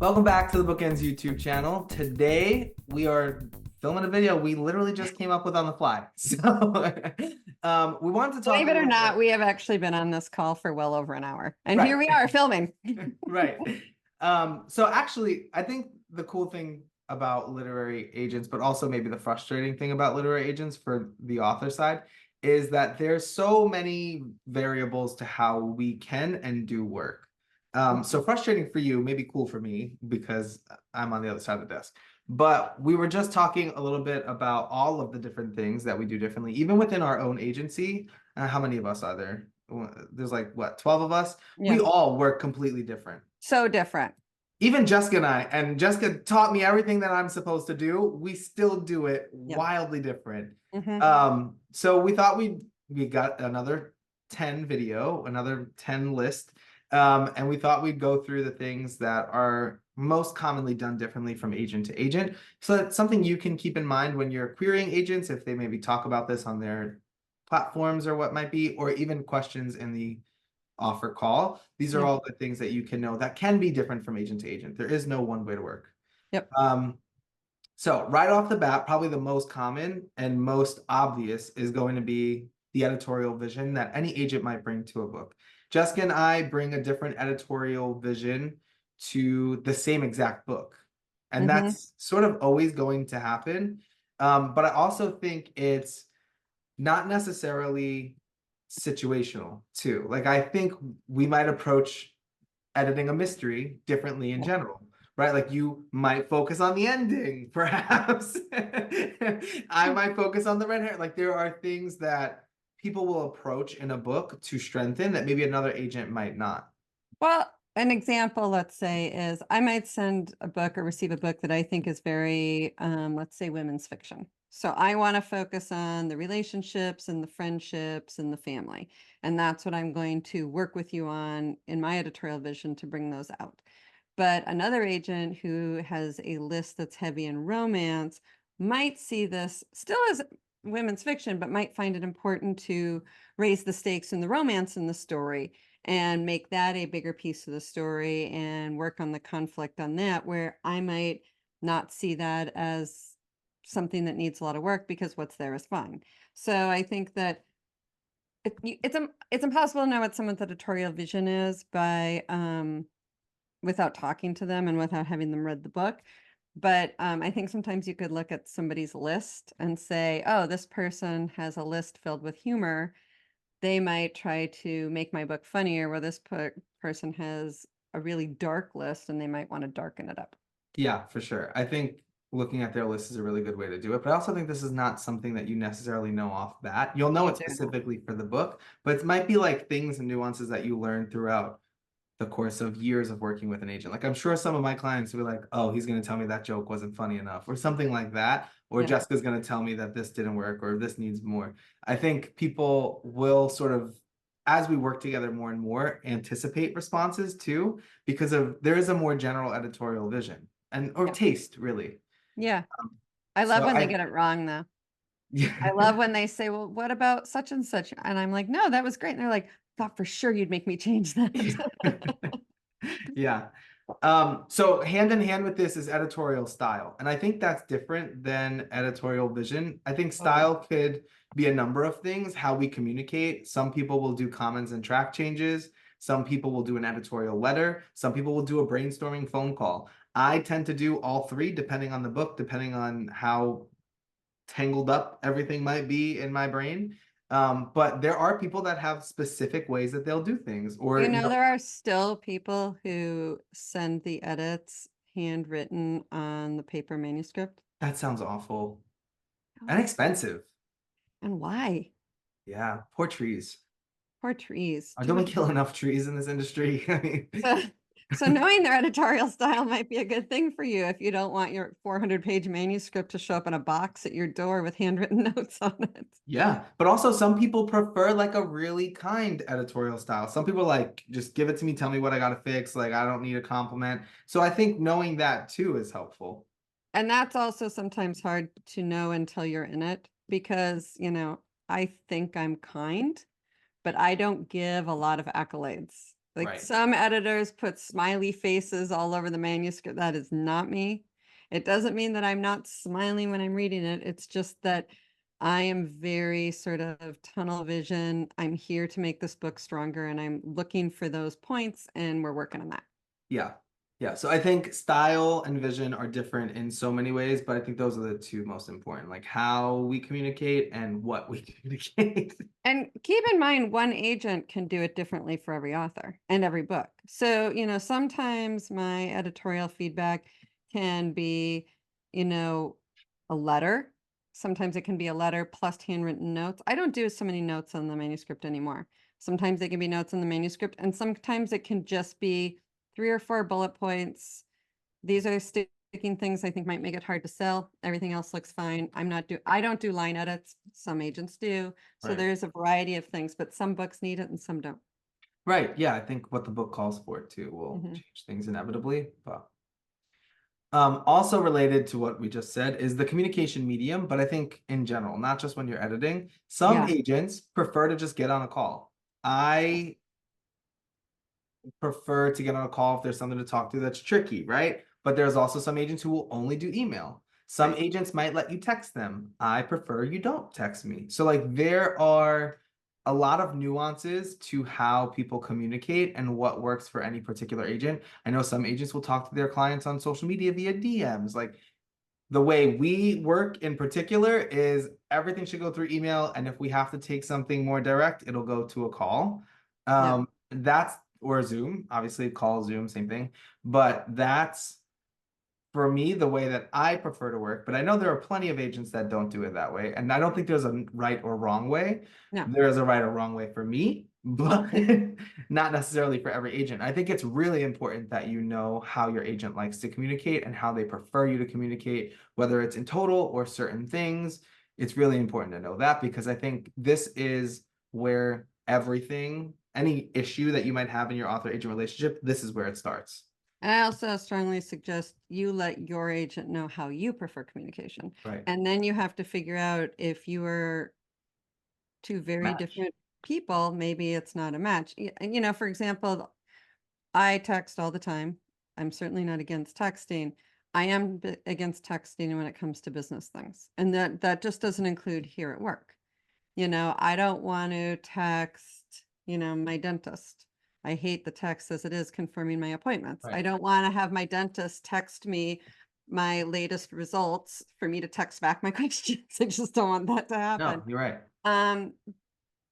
Welcome back to the BookEnds YouTube channel. Today we are filming a video we literally just came up with on the fly. So we wanted to talk Believe a it or little not, bit. we have actually been on this call for well over an hour. And Right. here we are filming. Right. So actually, I think the cool thing about literary agents, but also maybe the frustrating thing about literary agents for the author side, is that there's so many variables to how we can and do work. So frustrating for you, maybe cool for me because I'm on the other side of the desk. But we were just talking a little bit about all of the different things that we do differently, even within our own agency. How many of us are there? There's like what, 12 of us? We Yeah. all work completely different. So different. Even Jessica and Jessica taught me everything that I'm supposed to do. We still do it Yep. wildly different. Mm-hmm. So we thought we got another 10 video, another 10 list. And we thought we'd go through the things that are most commonly done differently from agent to agent. So that's something you can keep in mind when you're querying agents, if they maybe talk about this on their platforms or what might be, or even questions in the offer call. These are Yeah. all the things that you can know that can be different from agent to agent. There is no one way to work. Yep. So right off the bat, probably the most common and most obvious is going to be the editorial vision that any agent might bring to a book. Jessica and I bring a different editorial vision to the same exact book. And Mm-hmm. that's sort of always going to happen. But I also think it's not necessarily situational too. Like I think we might approach editing a mystery differently in Yeah. general, right? Like you might focus on the ending, perhaps. I might focus on the red hair. Like there are things that people will approach in a book to strengthen that maybe another agent might not. Well, an example, let's say, is I might send a book or receive a book that I think is very, let's say, women's fiction. So I want to focus on the relationships and the friendships and the family. And that's what I'm going to work with you on in my editorial vision to bring those out. But another agent who has a list that's heavy in romance might see this still as women's fiction, but might find it important to raise the stakes in the romance in the story and make that a bigger piece of the story and work on the conflict on that, where I might not see that as something that needs a lot of work because what's there is fine. So I think that it's impossible to know what someone's editorial vision is by without talking to them and without having them read the book. But I think sometimes you could look at somebody's list and say, oh, this person has a list filled with humor. They might try to make my book funnier, where this person has a really dark list and they might want to darken it up. Yeah, for sure. I think looking at their list is a really good way to do it. But I also think this is not something that you necessarily know off bat. You'll know You it do know. specifically for the book, but it might be like things and nuances that you learn throughout the course of years of working with an agent. Like I'm sure some of my clients will be like, oh, he's going to tell me that joke wasn't funny enough or something like that. Or Yeah. Jessica's going to tell me that this didn't work or this needs more. I think people will sort of, as we work together more and more, anticipate responses too, because of there is a more general editorial vision and or Yep. taste really. Yeah. I love So when they I get it wrong though. I yeah. love when they say, well, what about such and such? And I'm like, no, that was great. And they're like, thought for sure you'd make me change that. Yeah. So hand in hand with this is editorial style. And I think that's different than editorial vision. I think Totally. style could be a number of things, how we communicate. Some people will do comments and track changes. Some people will do an editorial letter. Some people will do a brainstorming phone call. I tend to do all three, depending on the book, depending on how tangled up everything might be in my brain. But there are people that have specific ways that they'll do things, or You know, there are still people who send the edits handwritten on the paper manuscript. that sounds awful Oh, and expensive. and why? Yeah, poor trees. Poor trees. Don't Too we much kill work. enough trees in this industry? I mean, So, so knowing their editorial style might be a good thing for you if you don't want your 400-page manuscript to show up in a box at your door with handwritten notes on it. yeah, but also some people prefer like a really kind editorial style. Some people like just give it to me, tell me what I gotta fix. Like I don't need a compliment. So I think knowing that too is helpful. And that's also sometimes hard to know until you're in it because, I think I'm kind, but I don't give a lot of accolades. Like Right. some editors put smiley faces all over the manuscript. That is not me. It doesn't mean that I'm not smiling when I'm reading it. It's just that I am very sort of tunnel vision. I'm here to make this book stronger and I'm looking for those points and we're working on that. Yeah. Yeah. So I think style and vision are different in so many ways, but I think those are the two most important, like how we communicate and what we communicate. And keep in mind, one agent can do it differently for every author and every book. So, sometimes my editorial feedback can be, you know, a letter. Sometimes it can be a letter plus handwritten notes. I don't do so many notes on the manuscript anymore. Sometimes they can be notes on the manuscript, and sometimes it can just be 3 or 4 bullet points. These are sticking things I think might make it hard to sell. Everything else looks fine. I don't do line edits. Some agents do. So Right. there's a variety of things, but some books need it and some don't. Right. Yeah. I think what the book calls for too will Mhm. change things inevitably. But also related to what we just said is the communication medium, but I think in general, not just when you're editing, some Yeah. agents prefer to just get on a call. I prefer to get on a call if there's something to talk to that's tricky, right? But there's also some agents who will only do email. Some Right. agents might let you text them. I prefer you don't text me. So like there are a lot of nuances to how people communicate and what works for any particular agent. I know some agents will talk to their clients on social media via DMs. Like the way we work in particular is everything should go through email, and if we have to take something more direct, it'll go to a call. Yep. That's or Zoom, obviously call, Zoom, same thing. But that's for me the way that I prefer to work. But I know there are plenty of agents that don't do it that way, and I don't think there's a right or wrong way. No. There is a right or wrong way for me, but not necessarily for every agent. I think it's really important that you know how your agent likes to communicate and how they prefer you to communicate, whether it's in total or certain things. It's really important to know that because I think this is where everything, any issue that you might have in your author agent relationship, this is where it starts. And I also strongly suggest you let your agent know how you prefer communication. Right. And then you have to figure out if you are two very Match. different people, maybe it's not a match. And for example, I text all the time. I'm certainly not against texting. I am against texting when it comes to business things. And that just doesn't include here at work. I don't want to text, my dentist. I hate the text as it is confirming my appointments. I Right. don't want to have my dentist text me my latest results for me to text back my questions. I just don't want that to No, happen. you're right. Um,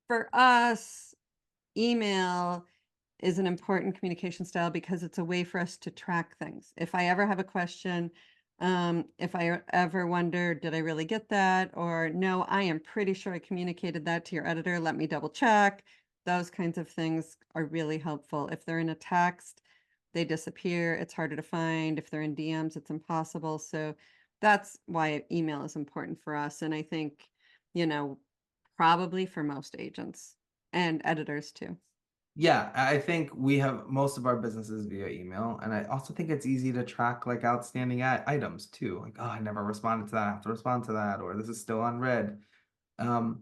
for us, email is an important communication style because it's a way for us to track things. If I ever have a question, if I ever wonder, did I really get that? Or no, I am pretty sure I communicated that to your editor. Let me double check. Those kinds of things are really helpful. If they're in a text, they disappear. It's harder to find. If they're in DMs, it's impossible. So that's why email is important for us. And I think, you know, probably for most agents and editors too. Yeah, I think we have most of our businesses via email, and I also think it's easy to track like outstanding items too. Like, oh, I never responded to that. I have to respond to that, or this is still unread. Um,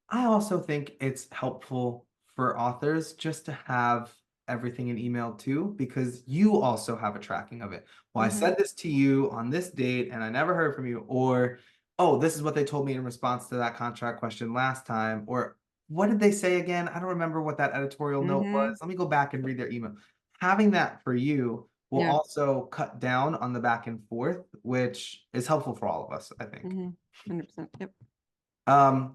I also think it's helpful for authors just to have everything in email too, because you also have a tracking of it. Well, I Mhm. said this to you on this date and I never heard from you, or oh, this is what they told me in response to that contract question last time, or what did they say again? I don't remember what that editorial note was. Mhm. Let me go back and read their email. Having that for you will Yeah. also cut down on the back and forth, which is helpful for all of us, I think. Mhm. 100%. Yep.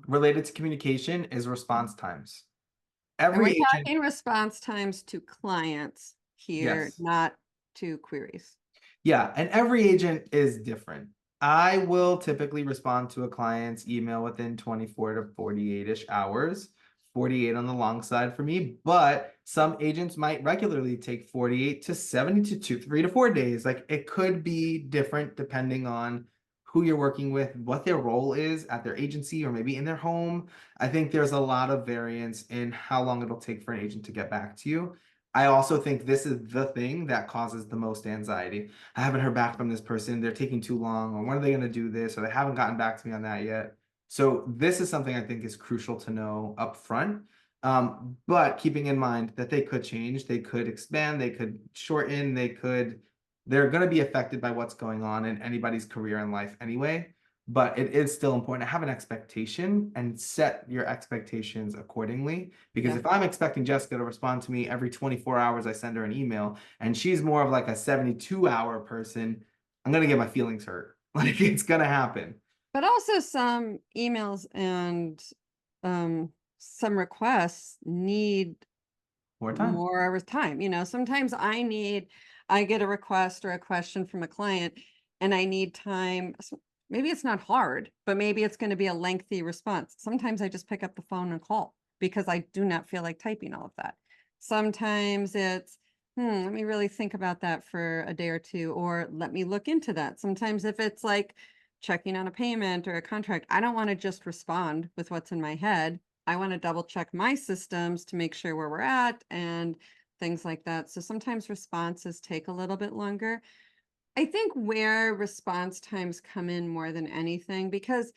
Related to communication is response times. And we're Every agent, talking response times to clients here, yes. not to queries. Yeah, and every agent is different. I will typically respond to a client's email within 24 to 48-ish hours. 48 on the long side for me, but some agents might regularly take 48 to 72, 3 to 4 days. Like it could be different depending on who you're working with, what their role is at their agency or maybe in their home. I think there's a lot of variance in how long it'll take for an agent to get back to you. I also think this is the thing that causes the most anxiety. I haven't heard back from this person. They're taking too long, or when are they going to do this? Or they haven't gotten back to me on that yet. So this is something I think is crucial to know up front. But keeping in mind that they could change, they could expand, they could shorten, they're going to be affected by what's going on in anybody's career in life anyway. But it is still important to have an expectation and set your expectations accordingly. Because Yeah. if I'm expecting Jessica to respond to me every 24 hours, I send her an email, and she's more of like a 72-hour person, I'm going to get my feelings hurt. Like, it's going to happen. But also some emails and some requests need More time. more time. You know, sometimes I get a request or a question from a client and I need time. Maybe it's not hard, but maybe it's going to be a lengthy response. Sometimes I just pick up the phone and call because I do not feel like typing all of that. Sometimes it's, let me really think about that for a day or two, or let me look into that. Sometimes if it's like checking on a payment or a contract, I don't want to just respond with what's in my head. I want to double check my systems to make sure where we're at and things like that. So sometimes responses take a little bit longer. I think where response times come in more than anything, because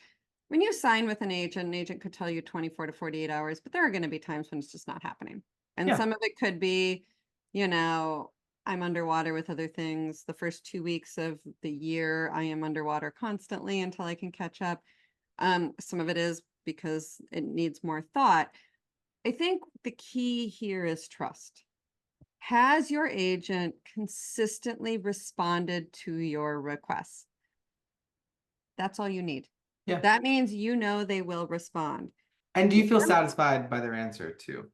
when you sign with an agent could tell you 24 to 48 hours, but there are going to be times when it's just not happening. And Yeah. some of it could be, you know, I'm underwater with other things. The first 2 weeks of the year, I am underwater constantly until I can catch up. Some of it is because it needs more thought. I think the key here is trust. Has your agent consistently responded to your requests? That's all you need. Yeah. That means you know they will respond. And do Give you feel them, satisfied by their answer too?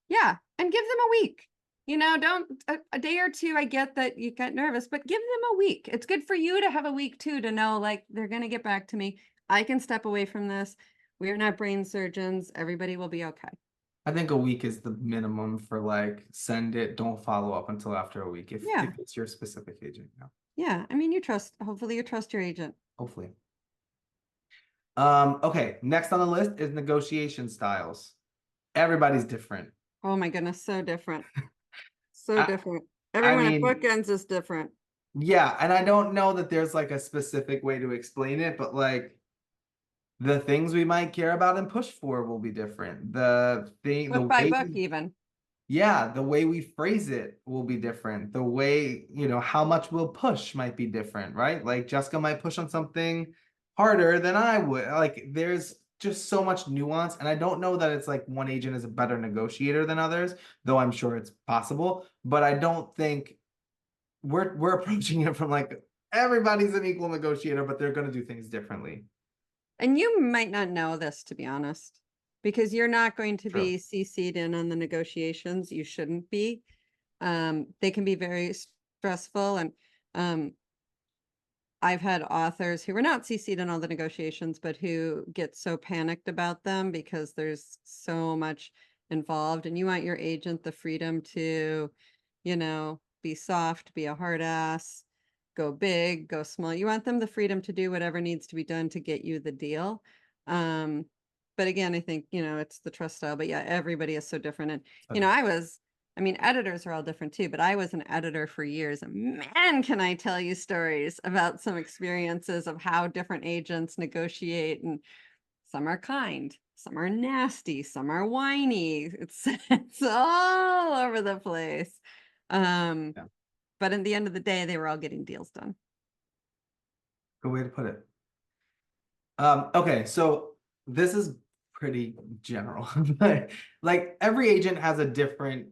yeah, and give them a week. You know, don't a day or two. I get that you get nervous, but give them a week. It's good for you to have a week too, to know like they're going to get back to me. I can step away from this. We are not brain surgeons. Everybody will be okay. I think a week is the minimum for like send it, don't follow up until after a week if Yeah. it's your specific agent. Yeah, Yeah. I mean, hopefully you trust your agent. hopefully. Okay, next on the list is negotiation styles. Everybody's different. Oh my goodness. So different. So I, different. I Everyone at mean, BookEnds is different. yeah, and I don't know that there's like a specific way to explain it, but like the things we might care about and push for will be different. The Book by way book, even. yeah, the way we phrase it will be different. The way, how much we'll push might be different, right? Like Jessica might push on something harder than I would. Like there's just so much nuance. And I don't know that it's like one agent is a better negotiator than others, though I'm sure it's possible. But I don't think we're approaching it from like everybody's an equal negotiator, but they're gonna do things differently. And you might not know this, to be honest, because you're not going to True. be CC'd in on the negotiations. You shouldn't be. They can be very stressful. And um, I've had authors who were not CC'd in all the negotiations, but who get so panicked about them because there's so much involved. And you want your agent the freedom to, be soft, be a hard ass, go big, go small. You want them the freedom to do whatever needs to be done to get you the deal. Um, but again, I think, it's the trust style. But yeah, everybody is so different. And, So, editors are all different too, but I was an editor for years. And man, can I tell you stories about some experiences of how different agents negotiate. And some are kind, some are nasty, some are whiny. It's all over the place. Um, yeah, but in the end of the day, they were all getting deals done. good way to put it. Okay, so this is pretty general, but like every agent has a different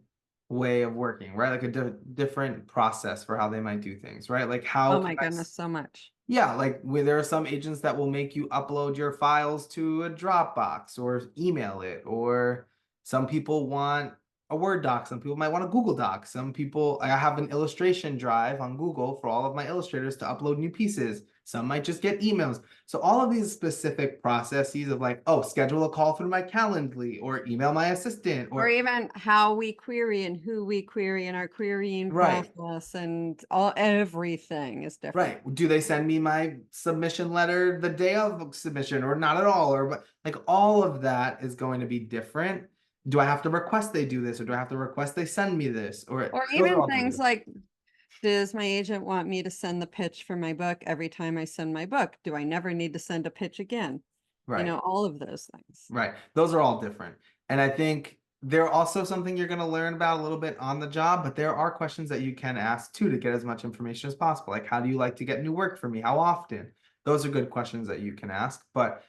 way of working, right? Like a different process for how they might do things, right? Like how Oh can my I goodness, so much. yeah, like where there are some agents that will make you upload your files to a Dropbox or email it, or some people want a Word doc, some people might want a Google Doc. Some people, I have an illustration drive on Google for all of my illustrators to upload new pieces. Some might just get emails. So all of these specific processes of like, oh, schedule a call through my Calendly or email my assistant Or or even how we query and who we query in our querying right. process, and everything is different. Right. Do they send me my submission letter the day of submission or not at all? Or like all of that is going to be different. Do I have to request they do this or do I have to request they send me this? Or Or those are even all going to be things different. like, does my agent want me to send the pitch for my book every time I send my book? Do I never need to send a pitch again? Right. All of those things. Right. Those are all different. And I think They're also something you're going to learn about a little bit on the job, but there are questions that you can ask too to get as much information as possible. Like, how do you like to get new work for me? How often? Those are good questions that you can ask, but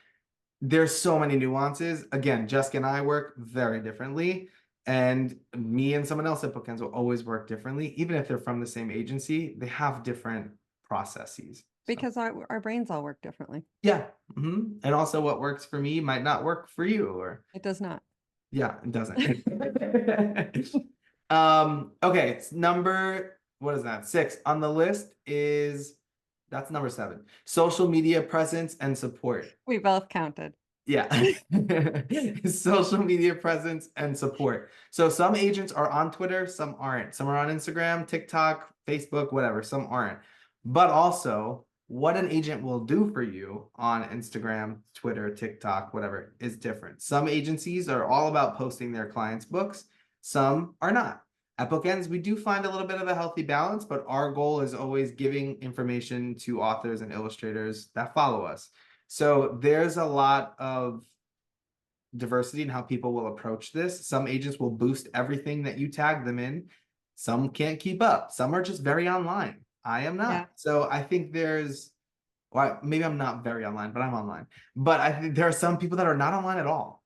there's so many nuances. Again, Jessica and I work very differently, and me and someone else at BookEnds will always work differently. Even if they're from the same agency, they have different processes. So, Because our brains all work differently. yeah. And also what works for me might not work for you, or It does not. yeah, it doesn't. Okay, it's number, what is that? 6 on the list is, that's number 7. Social media presence and support. We both counted. Yeah. Social media presence and support. So some agents are on Twitter, some aren't. Some are on Instagram, TikTok, Facebook, whatever. Some aren't. But also, what an agent will do for you on Instagram, Twitter, TikTok, whatever, is different. Some agencies are all about posting their clients' books. Some are not. At BookEnds, we do find a little bit of a healthy balance, but our goal is always giving information to authors and illustrators that follow us. So there's a lot of diversity in how people will approach this. Some agents will boost everything that you tag them in. Some can't keep up. Some are just very online. I am not. Yeah. So I think there's, well, maybe I'm not very online, but I'm online. But I think there are some people that are not online at all.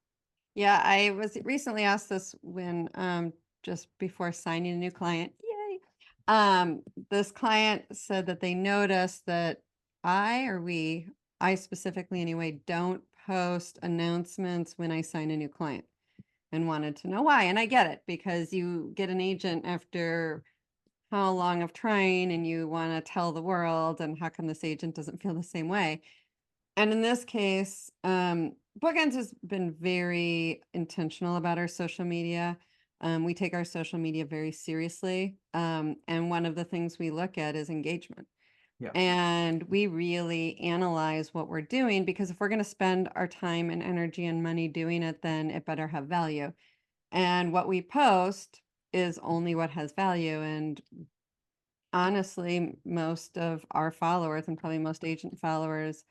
Yeah, I was recently asked this when just before signing a new client. Yay. This client said that they noticed that I specifically anyway, don't post announcements when I sign a new client, and wanted to know why. And I get it, because you get an agent after how long of trying and you want to tell the world, and how come this agent doesn't feel the same way? And in this case, BookEnds has been very intentional about our social media. We take our social media very seriously. And one of the things we look at is engagement. Yeah. And we really analyze what we're doing, because if we're going to spend our time and energy and money doing it, then it better have value. And what we post is only what has value. And honestly, most of our followers, and probably most agent followers,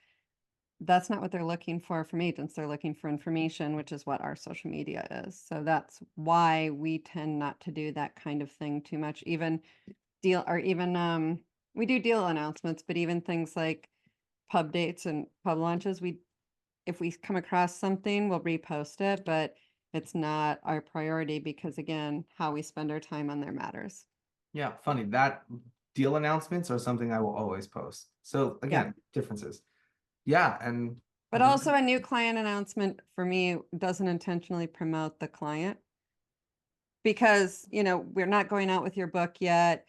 that's not what they're looking for from agents. They're looking for information, which is what our social media is. So that's why we tend not to do that kind of thing too much. Even we do deal announcements, but even things like pub dates and pub launches, if we come across something, we'll repost it, but it's not our priority, because again, how we spend our time on there matters. Yeah, funny. That deal announcements are something I will always post. So again, differences. Yeah, and But also a new client announcement for me doesn't intentionally promote the client, because, we're not going out with your book yet.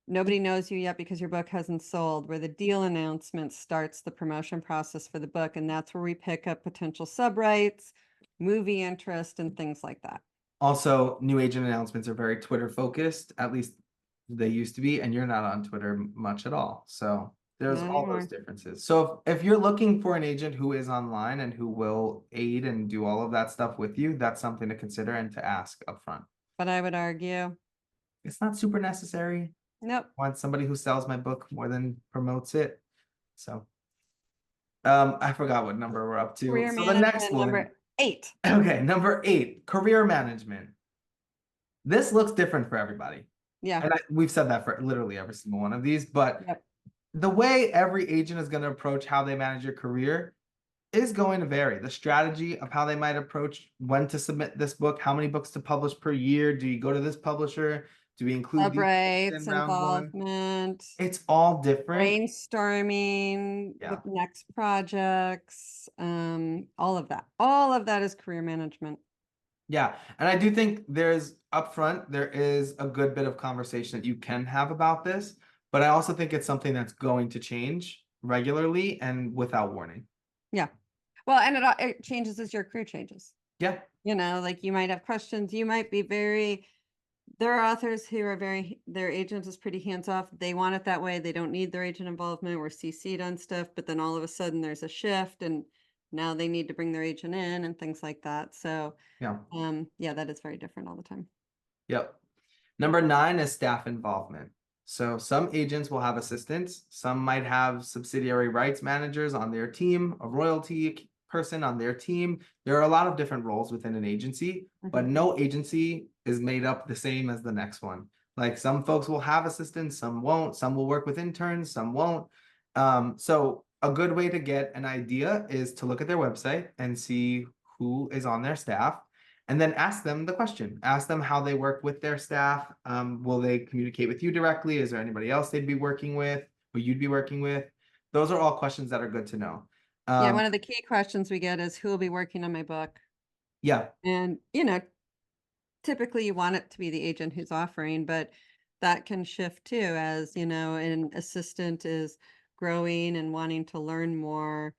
Nobody knows you yet because your book hasn't sold. Where the deal announcement starts the promotion process for the book, and that's where we pick up potential subrights, movie interest, and things like that. also, new agent announcements are very Twitter focused, at least they used to be, and you're not on Twitter much at all. So there's Not all those anymore. differences. So if you're looking for an agent who is online and who will aid and do all of that stuff with you, that's something to consider and to ask upfront. But I would argue, It's not super necessary. nope. I want somebody who sells my book more than promotes it. So I forgot what number we're up to. Career So the next management, one. number 8. Okay, number 8, career management. This looks different for everybody. Yeah. And we've said that for literally every single one of these, but Yep. the way every agent is going to approach how they manage your career is going to vary. The strategy of how they might approach when to submit this book, how many books to publish per year, do you go to this publisher, do we include these Subrights, in round 1? involvement, It's all different. brainstorming, Yeah. the next projects, all of that. All of that is career management. Yeah, and I do think there's upfront, there is a good bit of conversation that you can have about this, but I also think it's something that's going to change regularly and without warning. Yeah. Well, and it changes as your career changes. Yeah. Like you might have questions. You might be there are authors who are their agent is pretty hands off. They want it that way. They don't need their agent involvement. We're CC'd on stuff, but then all of a sudden there's a shift, and now they need to bring their agent in and things like that. So Yeah. yeah, that is very different all the time. Yep. Number 9 is staff involvement. So some agents will have assistants. Some might have subsidiary rights managers on their team, a royalty person on their team. There are a lot of different roles within an agency, but no agency is made up the same as the next one. Like some folks will have assistants, some won't, some will work with interns, some won't. So a good way to get an idea is to look at their website and see who is on their staff, and then ask them the question. Ask them how they work with their staff. Will they communicate with you directly? Is there anybody else they'd be working with, who you'd be working with? Those are all questions that are good to know. Yeah, one of the key questions we get is who will be working on my book? Yeah, And, typically you want it to be the agent who's offering, but that can shift too as, an assistant is growing and wanting to learn more.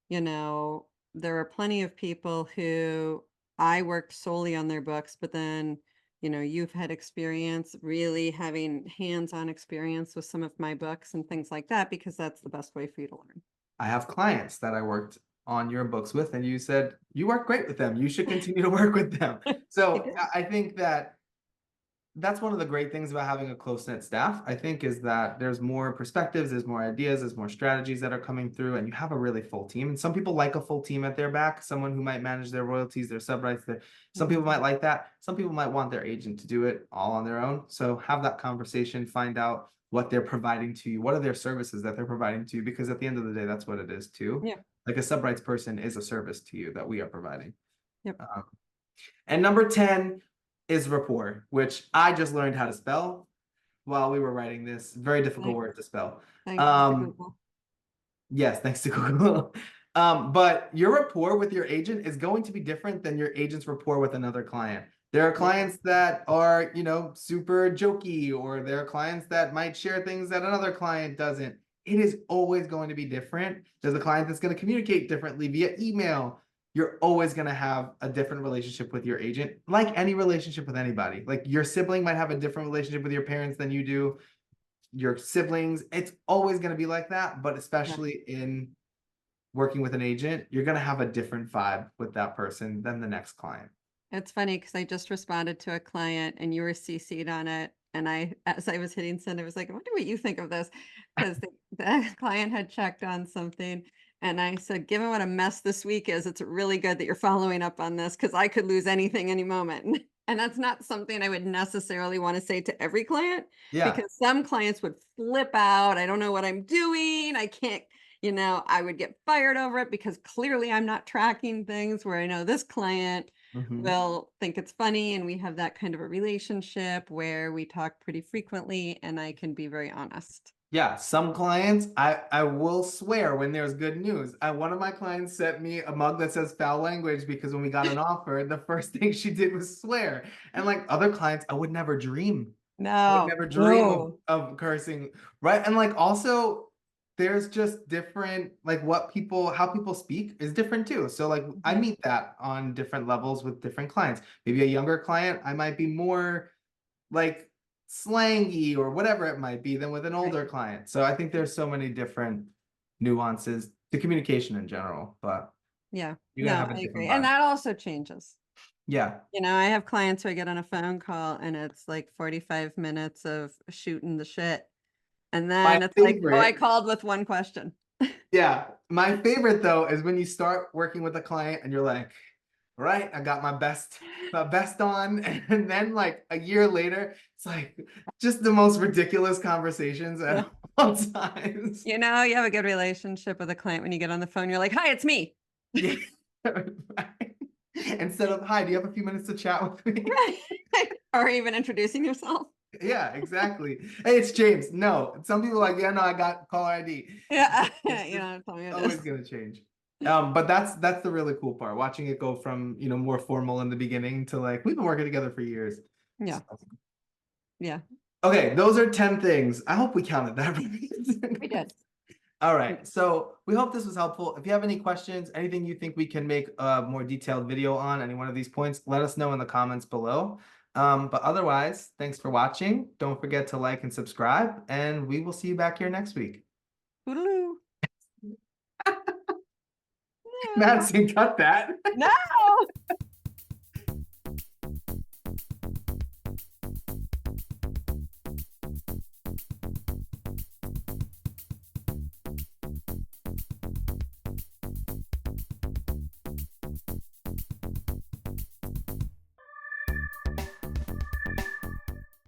There are plenty of people who I worked solely on their books, but then, you've had experience really having hands-on experience with some of my books and things like that, because that's the best way for you to learn. I have clients that I worked on your books with, and you said you work great with them. You should continue to work with them. So I think that that's one of the great things about having a close-knit staff, I think, is that there's more perspectives, there's more ideas, there's more strategies that are coming through, and you have a really full team. And some people like a full team at their back, someone who might manage their royalties, their subrights. Some people might like that. Some people might want their agent to do it all on their own. So have that conversation, find out what they're providing to you. What are their services that they're providing to you? Because at the end of the day, that's what it is too. Yeah. Like a subrights person is a service to you that we are providing. Yep. And number 10 is rapport, which I just learned how to spell while we were writing this. Very difficult word to spell. Thanks to Google. Yes, thanks to Google. But your rapport with your agent is going to be different than your agent's rapport with another client. There are clients that are, super jokey, or there are clients that might share things that another client doesn't. It is always going to be different. There's a client that's going to communicate differently via email. You're always going to have a different relationship with your agent, like any relationship with anybody. Like your sibling might have a different relationship with your parents than you do. Your siblings, it's always going to be like that. But especially in working with an agent, you're going to have a different vibe with that person than the next client. It's funny because I just responded to a client and you were CC'd on it. And as I was hitting send, I was like, I wonder what you think of this. Because the client had checked on something. And I said, given what a mess this week is, it's really good that you're following up on this, because I could lose anything any moment. And that's not something I would necessarily want to say to every client. Yeah. Because some clients would flip out. I don't know what I'm doing. I can't, I would get fired over it because clearly I'm not tracking things, where I know this client will think it's funny, and we have that kind of a relationship where we talk pretty frequently and I can be very honest. Yeah, some clients, I will swear when there's good news. One of my clients sent me a mug that says foul language because when we got an offer, the first thing she did was swear. And like other clients, I would never dream. I would never dream of cursing, right? And like also, there's just different, like how people speak is different too. So like I meet that on different levels with different clients. Maybe a younger client, I might be more like slangy or whatever it might be than with an older client. So I think there's so many different nuances to communication in general, but yeah, you're gonna have a different vibe. And that also changes. Yeah. I have clients who I get on a phone call and it's like 45 minutes of shooting the shit. And then it's like, oh, I called with one question. Yeah. My favorite though is when you start working with a client and you're like, right, I got my best on. And then like a year later, it's like just the most ridiculous conversations at all times. You have a good relationship with a client when you get on the phone, you're like, hi, it's me. Yeah. Instead of, hi, do you have a few minutes to chat with me? Right. Or even introducing yourself. Yeah, exactly. Hey, it's James. No, some people are like, yeah, no, I got caller ID. Yeah, tell me always gonna change. But that's the really cool part, watching it go from more formal in the beginning to like we've been working together for years. Yeah. So. Yeah. Okay, those are 10 things. I hope we counted that right. We did. All right, so we hope this was helpful. If you have any questions, anything you think we can make a more detailed video on, any one of these points, let us know in the comments below. But otherwise, thanks for watching. Don't forget to like and subscribe, and we will see you back here next week. Toodaloo. Madison, cut that. No.